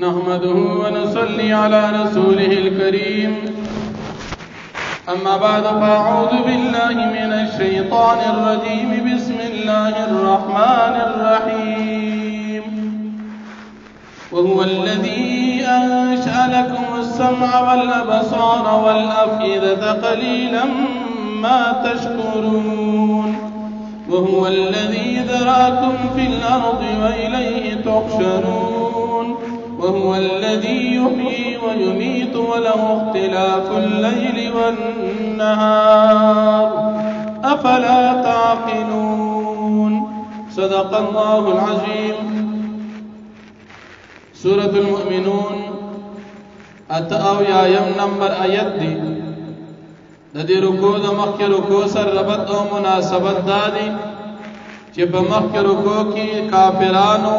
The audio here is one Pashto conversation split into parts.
نحمده ونصلي على رسوله الكريم أما بعد فأعوذ بالله من الشيطان الرجيم بسم الله الرحمن الرحيم وهو الذي أنشأ لكم السمع والأبصار والأفئدة قليلا ما تشكرون وهو الذي ذراكم في الأرض وإليه تحشرون وهو الذي يحيي ويميت وله اختلاف الليل والنهار أفلا تعقلون صدق الله العظيم. سورة المؤمنون اتاو یا نمبر آیت دی د دې رکوع د مخکې رکوع سره ربط او مناسبت دادي چې په مخکې رکوع کې کافرانو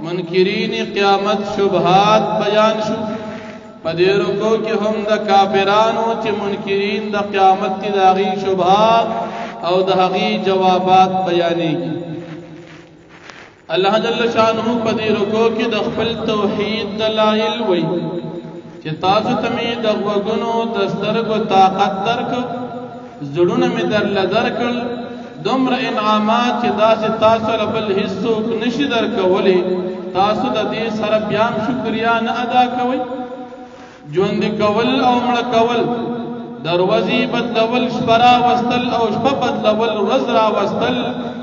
منکرین قیامت شبهات بیان شو، په دې رکوع کې هم د کافرانو چې منکرین د قیامت کې د هغې شبهات او د هغې جوابات بیانېږي. الله جل شانه په دې رکوع کې د خپل توحید دلایل وایي چې تاسو ته مې د غوږونو د سترګو طاقت درکړ، زړونه مې درله درکړل، دومره انعامات چې داسې تاسو له بل هیڅوک نشي درکولی، تاسو د دې سره بیا هم شکریا نه ادا کوئ. ژوند کول او مړه کول، دروازې بدلول، شپه راوستل او شپه بدلول، ورځ راوستل،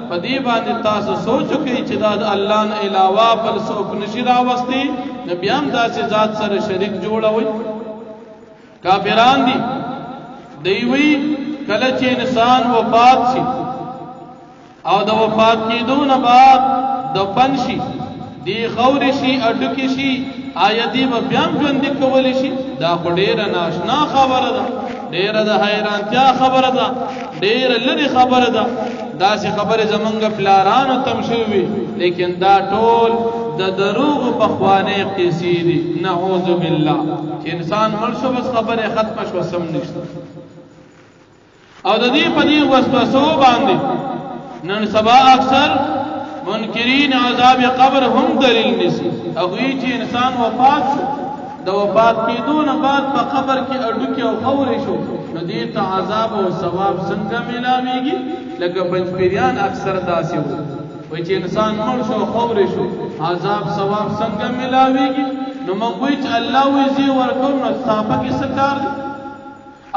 په دې باندې تاسو سوچ وکړئ چې دا د الله نه علاوه بل څوک نشي راوستی، نو بیا هم داسې ذات سره شریک جوړوئ. کافران دي دوی وایي کله چې انسان وفات شي او د وفات کېدو نه بعد دفن شي، دی خورې شي، اډوکې شي، آیا دی به بیا هم ژوندي کولی شي؟ دا خو ډېره ناشنا خبره ده، ډېره د حیرانتیا خبره ده، ډېره لرې خبره ده. داسې خبرې زمونږ پلارانو تم شوي، لیکن دا ټول د دروغو پخوانۍ قیسې دي. نعوذ بالله چې انسان مړ شو بس خبرې ختمه شوه، سم نشته. او د دې په دې وسوسو باندې نن سبا اکثر منکرین عذاب قبر هم دلیل نیسي. هغوی چې انسان وفات شو، د وفات کېدو نه بعد په قبر کې اډوکې او خورې شو، نو دې ته عذاب او ثواب څنګه میلاویږي؟ لکه پنجپیریان اکثر داسې وایي چې انسان مړ شو خورې شو، عذاب ثواب څنګه میلاویږي؟ نو موږ وایي چې الله وایي زه ورکوم، نو ستا پکې څه کار دی؟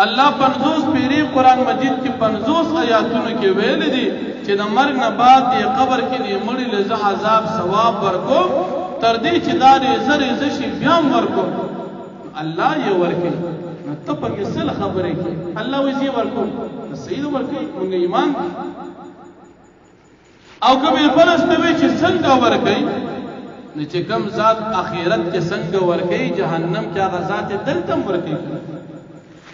الله 50 پیری قرآن مجید کې 50 آیاتونو کې ویل دي چې د مرګ نه بعد دې قبر کې دې مړي له زه عذاب ثواب ورکوم، تر دې چې دا ریزه ریزه شي بیا هم ورکوم. الله یې ورکوي، نو ته پکې څه خبرې کوې؟ الله وایي زه ورکوم، نو صحیح ورکوي، مونږ ایمان دی. او که بالفرض ته وایي چې څنګه ورکوي، نو چې کوم ذات اخرت کې څنګه ورکوي، جهنم کې هغه ذات دلته هم ورکوي.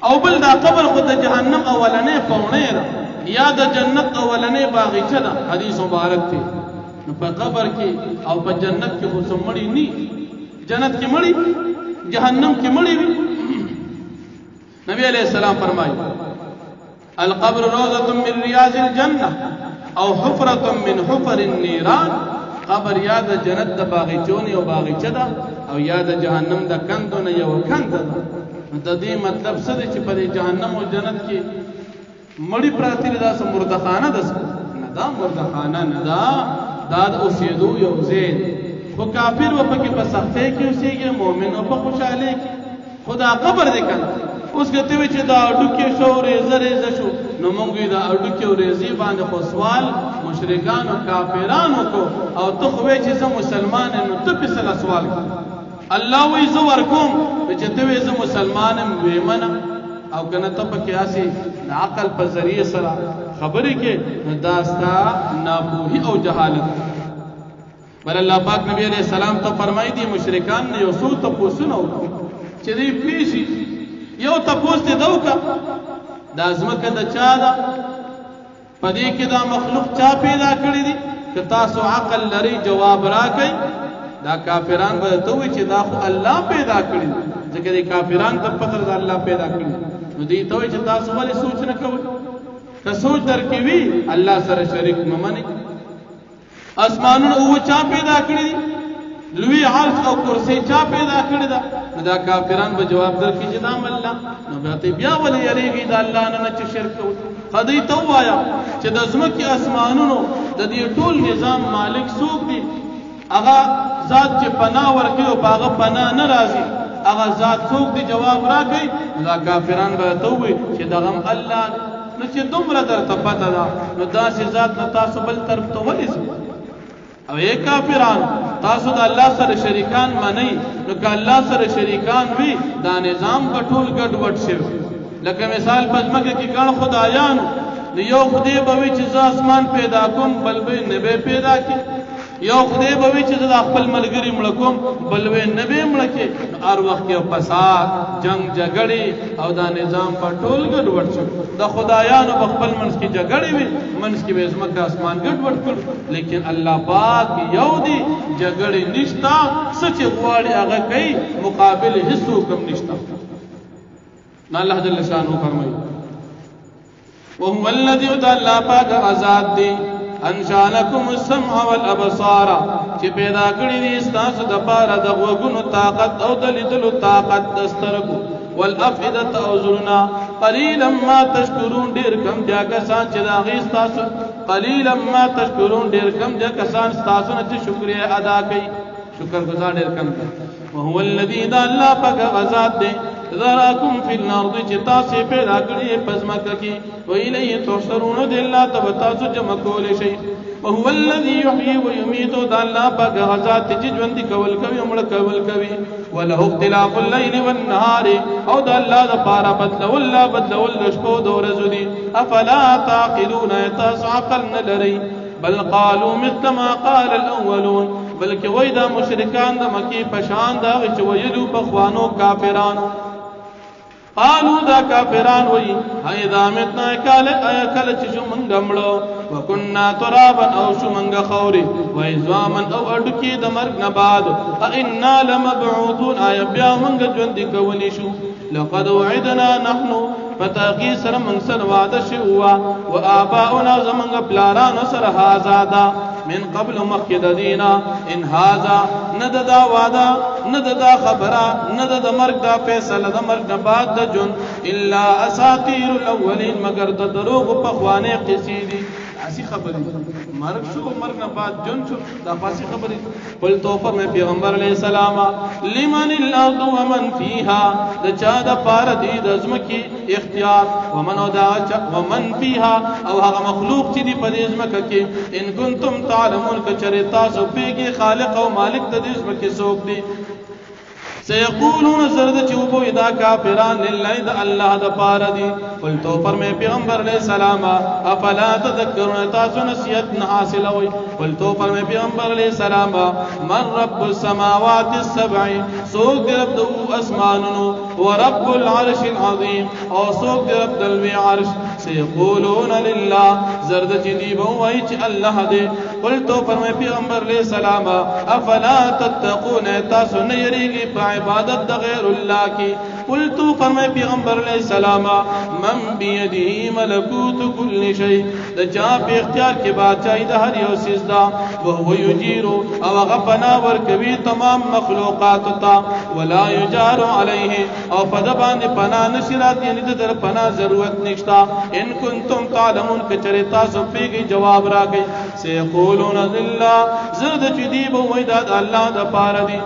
او بل دا قبر خو د جهنم اولنې پوڼې ده یا د جنت اولنې باغچه ده، حدیث مبارک دی. نو په قبر کې او په جنت کې خو څه مړي ني، جنت کې مړي، جهنم کې مړي وي. نبی علیہ السلام فرمایي القبر روضة من ریاض الجنة او حفرة من حفر النیران. قبر یا د جنت د باغچو نه یو باغچه ده او یا د جهنم د کندو نه یو کند ده. د دې مطلب څه دی چې په جهنم او جنت کې مړی پراتی دا سم مردخانه ده؟ نه دا مردخانه نه ده، دا د اوسېدو یو ځای. خو کافر و پکې په سختۍ کې اوسېږي، مؤمن و په خوشحالۍ کې. خو دا قبر دی که نه؟ اوس که ته وایې چې دا اډوکې شو، ریزه ریزه شو، نو موږ وایي دا اډوکې او ریزې باندې خو سوال مشرکانو کافرانو کو، او ته خو وایې چې زه مسلمان یم، نو ته پې څه سوال کوې؟ الله وی زه ورکوم، چې ته وې زه مسلمان یم ویې منه، او که نه ته پکې هسې د عقل په ذریعې سره خبرې کې، نو دا ستا ناپوهي او جهالت. بل الله پاک نبی علیہ السلام ته فرمایي دي مشرکان نه یو څو تپوسونه وکړي چې دوی پوه شي. یو تپوس دې ده وکړه دا ځمکه د چا ده؟ په دې کې دا مخلوق چا پیدا کړي دي؟ که تاسو عقل لرئ جواب راکئ. دا کافران به ته وایي چې دا خو الله پیدا کړي دي، ځکه دې کافران ته پته ده الله پیدا کړي. نو دوی ته وایي چې تاسو ولې سوچ نه کوئ؟ که سوچ درکې وي الله سره شریک مه منئ. اسمانونه اوه چا پیدا کړي دي؟ لوی عرش او کرسی چا پیدا کړی دا نو دا کافران به جواب درکړي چې دا الله نو بیا ولې یریږي دا الله نه چې شرک کوي خدای ته وایا چې د ځمکې اسمانونو د دې ټول نظام مالک څوک دی هغه ذات چې پناه ورکوي او هغه پناه نه راځي هغه ذات څوک دی جواب راکړي دا کافران به ته وي چې دغه الله نو چې دومره درته پته ده نو داسې ذات نه تاسو بل طرف ته ولې او ای کافران تاسو د الله سره شریکان منئ نو که الله سره شریکان وي دا نظام به ټول ګډوډ شي لکه مثال په ځمکه کې ګڼ خدایانو نو یو خدای به وي چې زه اسمان پیدا کوم بل به نه پیدا کړي یو خدای به وي چې زه خپل ملګری مړ کوم بل به نه مړ کړي هر وخت کې فساد جنگ جګړې او دا نظام په ټول ګډوډ شو د خدایانو په خپل منځ کې جګړې وي منځ کې به ځمکه اسمان ګډوډ کړ لیکن الله پاک یو دی جګړې نشتا سچ غواړي هغه کوي مقابل هیڅ حکم نشتا نه الله جل شانه فرمایي وهو الذي الله پاک آزاد دی انشاء لكم السمع والابصار چې پیدا کړی دي تاسو د پاره د غوږونو طاقت او د لیدلو طاقت د سترګو والافئده او زړونه قليلا ما تشکرون ډیر کم بیا کسان چې دا غي تاسو قليلا ما تشکرون ډیر کم بیا کسان تاسو نه شکریا ادا کوي شکر گزار ډیر کم وهو الذي ذا الله پاک غزاد دی ذراکم فی الارض چې تاسو پیدا کړی پزماکه کې و الیه تحشرون د الله ته تاسو جمع کول شي وهو الذي يحيي ويميت ذا الله پاک غزاد چې ژوند کول کوي مړ کول کوي وله اختلاف الليل والنهار او ذا الله د پاره بدلول د شپو د ورځو دي افلا تعقلون تاسو عقل نه لري بل قالوا مثل ما قال الاولون بلکې وای دا مشرکان د مکی پشان دا چې ویلو په خوانو کافرانو قالوا دا کافران وی اذا متنا کله چې شو منګ مړو وکنا ترابا او شو منګ خوري و ازواما او اډکی د مرګ نه بعد انا لمبعوثون اي بیا منګ ژوند کولی شو لقد وعدنا نحن فتاقي سر من سر وعده شوا وآباؤنا زمنګ پلاران سر هازادا من قبل مخد دینا ان هذا نددا وعدا نددا خبره نددا مرګ دا فیصله د مرګ بعد د جن الا اساطير الاولين مگر د دروغ په خوانه قصیدی اسی خبرې مرګ شو مرګ نه بعد جن شو دا فاسی خبرې بل توفر میں پیغمبر علیہ السلام لمن الارض ومن فيها د چا د پار دی د ازمکی اختیار ومن فيها او هغه مخلوق چې دی په ازمکه کې ان کنتم تعلمون کچری تاسو پیږي خالق او مالک د ازمکه څوک دی سيقولون زرد چوبو اذا کافران لله د الله د پار دی قل تو فرمائے پیغمبر علیہ السلام افلا تذکرون تاسو نصیحت نہ حاصل ہوئی قل تو فرمائے پیغمبر علیہ السلام من رب السماوات السبع سوق رب دو اسمانونو ورب العرش العظیم او سوق رب دلوی عرش سيقولون لله زرد چدی بو وای چ الله دے قل تو فرمائے پیغمبر علیہ السلام افلا تتقون تاسو نہ یریږي عبادت د غیر الله کی قلت فرمائے پیغمبر علیہ السلام من بیده ملکوت کل شیء د چا په اختیار کې بادشاہی د هر یو سیز دا او هو یجیر او غفنا ور کوي تمام مخلوقات تا ولا یجار علیه او فدبان پنا نشرات یعنی د در پنا ضرورت نشتا ان کنتم تعلمون کچری تاسو پیږي جواب راکې سيقولون لله زرد چدی بو وېدا الله د پاره دی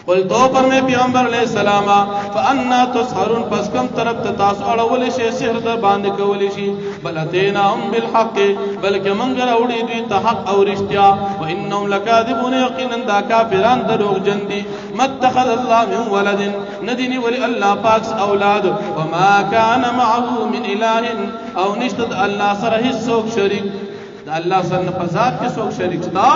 قل تو فرمائے پیغمبر علیہ السلام فانا تسحرون پس کم طرف تاسو اړول شي سحر د باندې کولی شي بل اتیناهم بالحق بلکې منګر اوړي دوی ته حق او رښتیا وانهم لکاذبون یقینا دا کافران دروغ جن دي متخذ الله من ولد ندني ولي الله پاک اولاد وما كان معه من اله او نشد الله سره هیڅ شریک دا الله سره په ذات کې څوک شریک شتا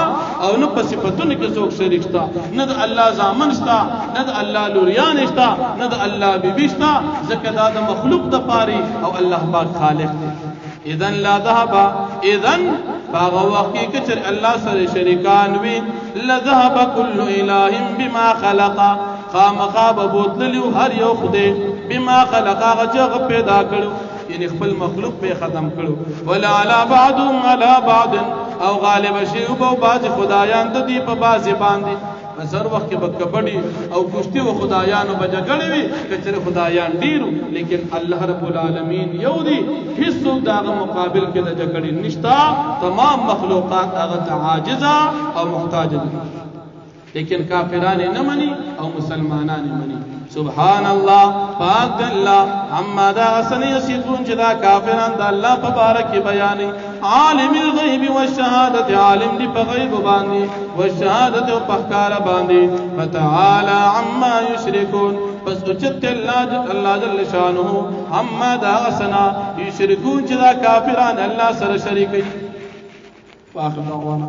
او نه په صفاتونو کې څوک شریک شتا نه د الله زامن شتا نه د الله لوریان شتا نه د الله بیبي شتا ځکه دا د مخلوق د پاري او الله پاک خالق دی اذن لا ذهب اذن باغ وقتی کچر الله سره شریکان وی لذهب كل اله بما خلق خامخاب بوتلو هر یو خدای بما خلق هغه چې پیدا کړو یعنی خپل مخلوق به ختم کړو ولا علی بعضهم علی بعض او غالب شي او بعض خدایان د دې په بعض باندې سر وخت به کبډي او کشتي او خدایانو بجګړې وي کچره خدایان ډیرو لیکن الله رب العالمین یو دی هیڅ داغه مقابل کې د جګړې نشتا تمام مخلوقات هغه عاجزه او محتاج دي لیکن کافران نه مني او مسلمانان مني سبحان الله پاک الله اما دا سن یصفون چې دا کافران د الله په باره کې بیان عالم الغیب والشهادت عالم دی په غیب باندې والشهادت او په ښکار باندې فتعالى عما یشركون پس اوچت الله جل شانه اما دا سنا یشركون چې دا کافران الله سره شریک دي واخر دعوانا